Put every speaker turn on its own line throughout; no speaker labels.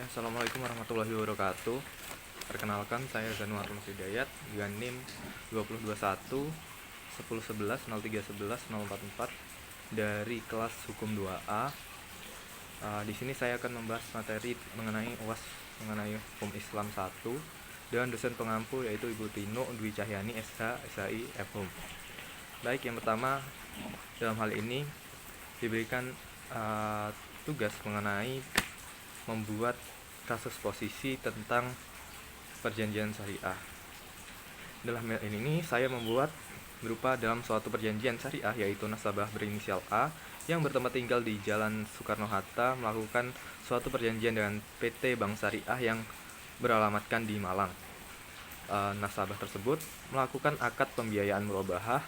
Assalamualaikum warahmatullahi wabarakatuh. Perkenalkan, saya Zanuar Hidayat dengan NIM 2021 1011 0311 044 dari kelas Hukum 2A. Di sini saya akan membahas materi mengenai UAS mengenai Hukum Islam 1 dengan dosen pengampu yaitu Ibu Tino Dwi Cahyani SH SHI FHUM. Baik, yang pertama dalam hal ini diberikan tugas mengenai membuat kasus posisi tentang perjanjian syariah. Dalam hal ini saya membuat berupa dalam suatu perjanjian syariah yaitu nasabah berinisial A yang bertempat tinggal di Jalan Soekarno-Hatta melakukan suatu perjanjian dengan PT Bank Syariah yang beralamatkan di Malang. Nasabah tersebut melakukan akad pembiayaan murabahah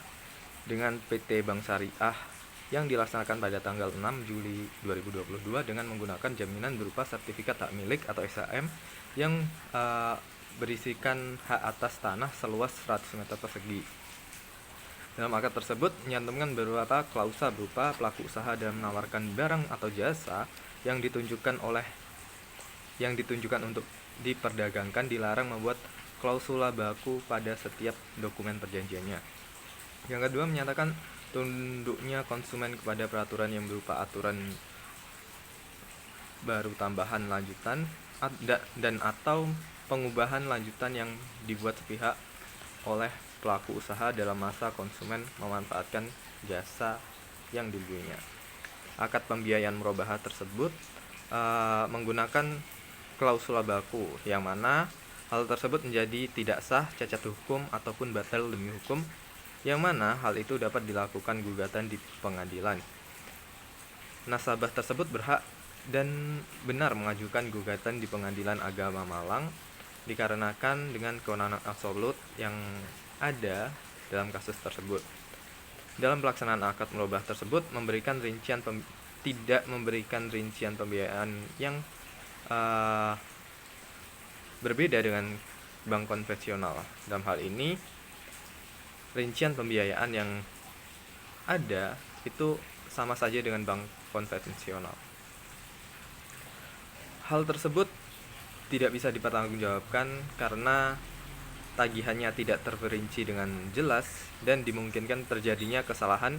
dengan PT Bank Syariah yang dilaksanakan pada tanggal 6 Juli 2022 dengan menggunakan jaminan berupa sertifikat hak milik atau SHM yang berisikan hak atas tanah seluas 100 meter persegi. Dalam akad tersebut menyantumkan beberapa klausa berupa pelaku usaha dalam menawarkan barang atau jasa yang ditunjukkan untuk diperdagangkan dilarang membuat klausula baku pada setiap dokumen perjanjiannya. Yang kedua, menyatakan tunduknya konsumen kepada peraturan yang berupa aturan baru tambahan lanjutan dan atau pengubahan lanjutan yang dibuat sepihak oleh pelaku usaha dalam masa konsumen memanfaatkan jasa yang dibelinya. Akad pembiayaan murabahah tersebut menggunakan klausula baku yang mana hal tersebut menjadi tidak sah, cacat hukum ataupun batal demi hukum, yang mana hal itu dapat dilakukan gugatan di pengadilan. Nasabah tersebut berhak dan benar mengajukan gugatan di Pengadilan Agama Malang dikarenakan dengan kewenangan absolut yang ada dalam kasus tersebut. Dalam pelaksanaan akad murabahah tersebut tidak memberikan rincian pembiayaan yang berbeda dengan bank konvensional. Dalam hal ini rincian pembiayaan yang ada itu sama saja dengan bank konvensional. Hal tersebut tidak bisa dipertanggungjawabkan karena tagihannya tidak terperinci dengan jelas dan dimungkinkan terjadinya kesalahan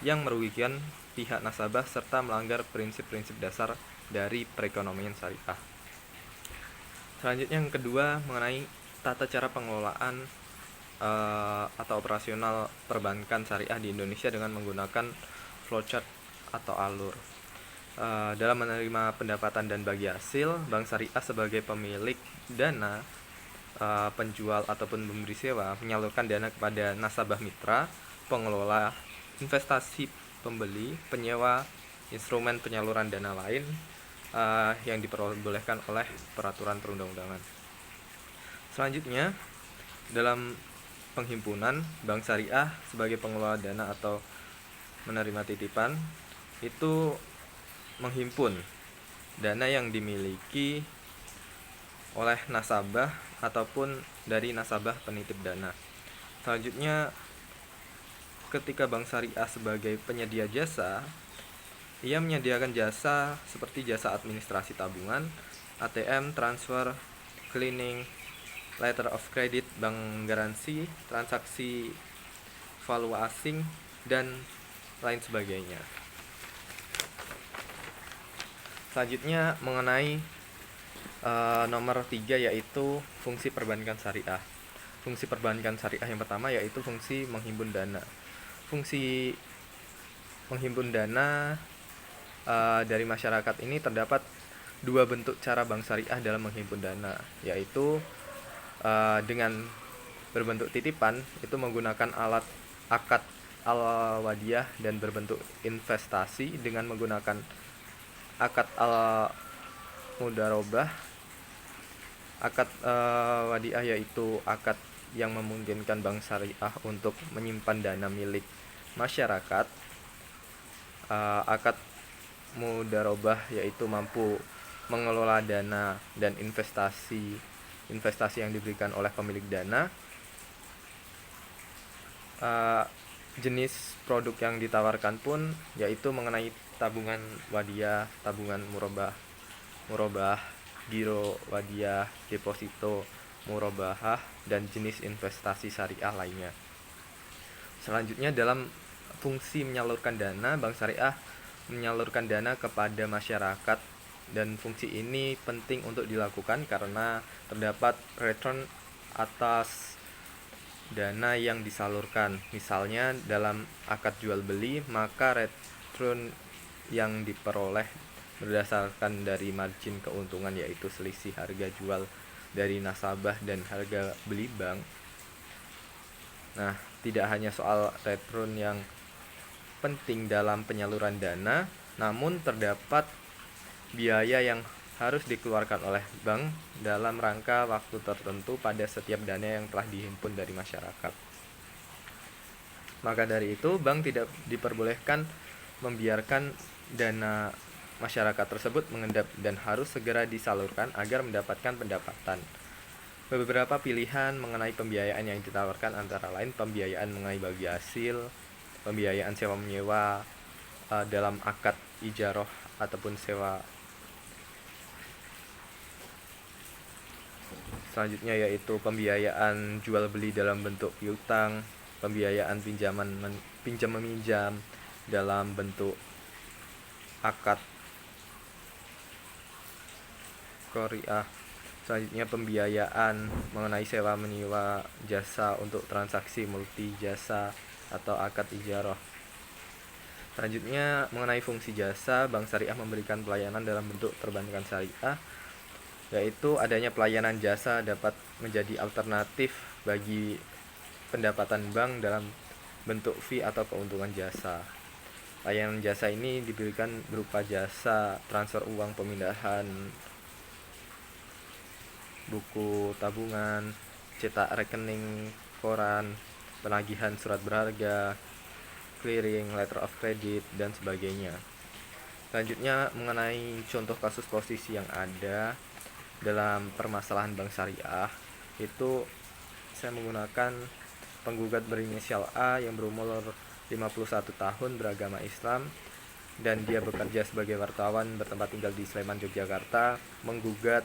yang merugikan pihak nasabah serta melanggar prinsip-prinsip dasar dari perekonomian syariah. Selanjutnya yang kedua mengenai tata cara pengelolaan atau operasional perbankan syariah di Indonesia dengan menggunakan flowchart atau alur. Dalam menerima pendapatan dan bagi hasil, bank syariah sebagai pemilik dana, penjual ataupun pemberi sewa menyalurkan dana kepada nasabah mitra, pengelola investasi, pembeli, penyewa, instrumen penyaluran dana lain yang diperbolehkan oleh peraturan perundang-undangan. Selanjutnya, dalam penghimpunan, bank syariah sebagai pengelola dana atau menerima titipan itu menghimpun dana yang dimiliki oleh nasabah ataupun dari nasabah penitip dana. Selanjutnya, ketika bank syariah sebagai penyedia jasa, ia menyediakan jasa seperti jasa administrasi tabungan, ATM, transfer, cleaning, letter of credit, bank garansi, transaksi valuta asing, dan lain sebagainya. Selanjutnya mengenai nomor 3 yaitu fungsi perbankan syariah. Fungsi perbankan syariah yang pertama yaitu fungsi menghimpun dana. Fungsi menghimpun dana dari masyarakat ini terdapat dua bentuk cara bank syariah dalam menghimpun dana, yaitu dengan berbentuk titipan itu menggunakan alat akad al-wadiyah dan berbentuk investasi dengan menggunakan akad al-mudarobah. Akad wadiyah yaitu akad yang memungkinkan bank syariah untuk menyimpan dana milik masyarakat. Akad mudarobah yaitu mampu mengelola dana dan investasi yang diberikan oleh pemilik dana. Jenis produk yang ditawarkan pun yaitu mengenai tabungan wadiyah, tabungan murabah, giro wadiah, deposito murabahah, dan jenis investasi syariah lainnya. Selanjutnya, dalam fungsi menyalurkan dana, bank syariah menyalurkan dana kepada masyarakat, dan fungsi ini penting untuk dilakukan karena terdapat return atas dana yang disalurkan. Misalnya dalam akad jual beli, maka return yang diperoleh berdasarkan dari margin keuntungan, yaitu selisih harga jual dari nasabah dan harga beli bank. Nah, tidak hanya soal return yang penting dalam penyaluran dana, namun terdapat biaya yang harus dikeluarkan oleh bank dalam rangka waktu tertentu pada setiap dana yang telah dihimpun dari masyarakat. Maka dari itu, bank tidak diperbolehkan membiarkan dana masyarakat tersebut mengendap dan harus segera disalurkan agar mendapatkan pendapatan. Beberapa pilihan mengenai pembiayaan yang ditawarkan antara lain pembiayaan mengenai bagi hasil, pembiayaan sewa menyewa dalam akad ijaroh ataupun sewa. Selanjutnya yaitu pembiayaan jual beli dalam bentuk piutang, pembiayaan pinjam meminjam dalam bentuk akad qari'ah. Selanjutnya pembiayaan mengenai sewa menyewa jasa untuk transaksi multi jasa atau akad ijarah. Selanjutnya mengenai fungsi jasa, bank syariah memberikan pelayanan dalam bentuk perbankan syariah, yaitu adanya pelayanan jasa dapat menjadi alternatif bagi pendapatan bank dalam bentuk fee atau keuntungan jasa. Layanan jasa ini diberikan berupa jasa transfer uang, pemindahan buku tabungan, cetak rekening koran, penagihan surat berharga, clearing, letter of credit, dan sebagainya. Selanjutnya mengenai contoh kasus posisi yang ada dalam permasalahan bank syariah, itu saya menggunakan penggugat berinisial A yang berumur 51 tahun, beragama Islam, dan dia bekerja sebagai wartawan bertempat tinggal di Sleman, Yogyakarta, menggugat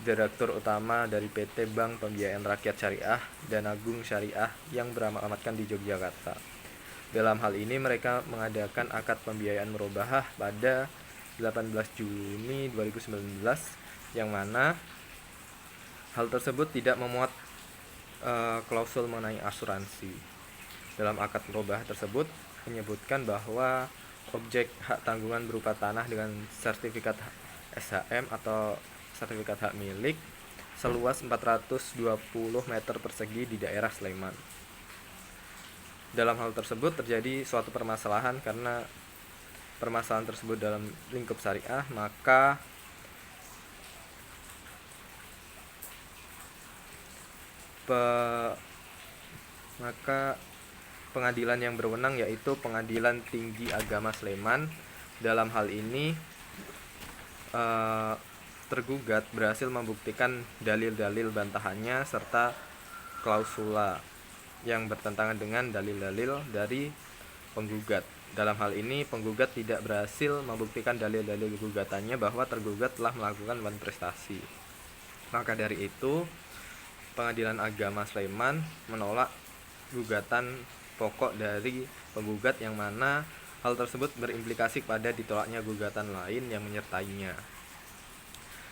Direktur Utama dari PT Bank Pembiayaan Rakyat Syariah dan Agung Syariah yang beralamatkan di Yogyakarta. Dalam hal ini mereka mengadakan akad pembiayaan murabahah pada 18 Juni 2019, yang mana hal tersebut tidak memuat klausul mengenai asuransi. Dalam akad murabahah tersebut menyebutkan bahwa objek hak tanggungan berupa tanah dengan sertifikat SHM atau sertifikat hak milik seluas 420 meter persegi di daerah Sleman. Dalam hal tersebut terjadi suatu permasalahan karena permasalahan tersebut dalam lingkup syariah, maka pengadilan yang berwenang yaitu Pengadilan Tinggi Agama Sleman dalam hal ini tergugat berhasil membuktikan dalil-dalil bantahannya serta klausula yang bertentangan dengan dalil-dalil dari penggugat. Dalam hal ini penggugat tidak berhasil membuktikan dalil-dalil gugatannya bahwa tergugat telah melakukan prestasi. Maka dari itu Pengadilan Agama Sleman menolak gugatan pokok dari penggugat, yang mana hal tersebut berimplikasi pada ditolaknya gugatan lain yang menyertainya.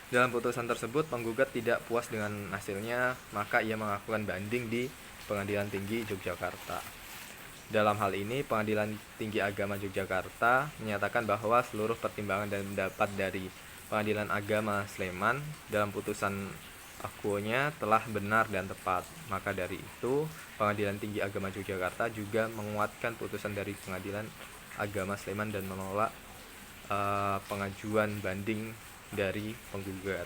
Dalam putusan tersebut, penggugat tidak puas dengan hasilnya, maka ia mengajukan banding di Pengadilan Tinggi Yogyakarta. Dalam hal ini, Pengadilan Tinggi Agama Yogyakarta menyatakan bahwa seluruh pertimbangan dan pendapat dari Pengadilan Agama Sleman dalam putusan akuonya telah benar dan tepat. Maka dari itu, Pengadilan Tinggi Agama Yogyakarta juga menguatkan putusan dari Pengadilan Agama Sleman dan menolak pengajuan banding dari penggugat.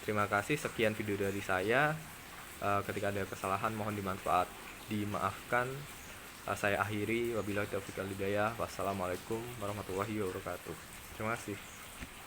Terima kasih, sekian video dari saya. Ketika ada kesalahan mohon dimaafkan. Saya akhiri, wabillahi taufiq wal hidayah. Wassalamualaikum warahmatullahi wabarakatuh. Terima kasih.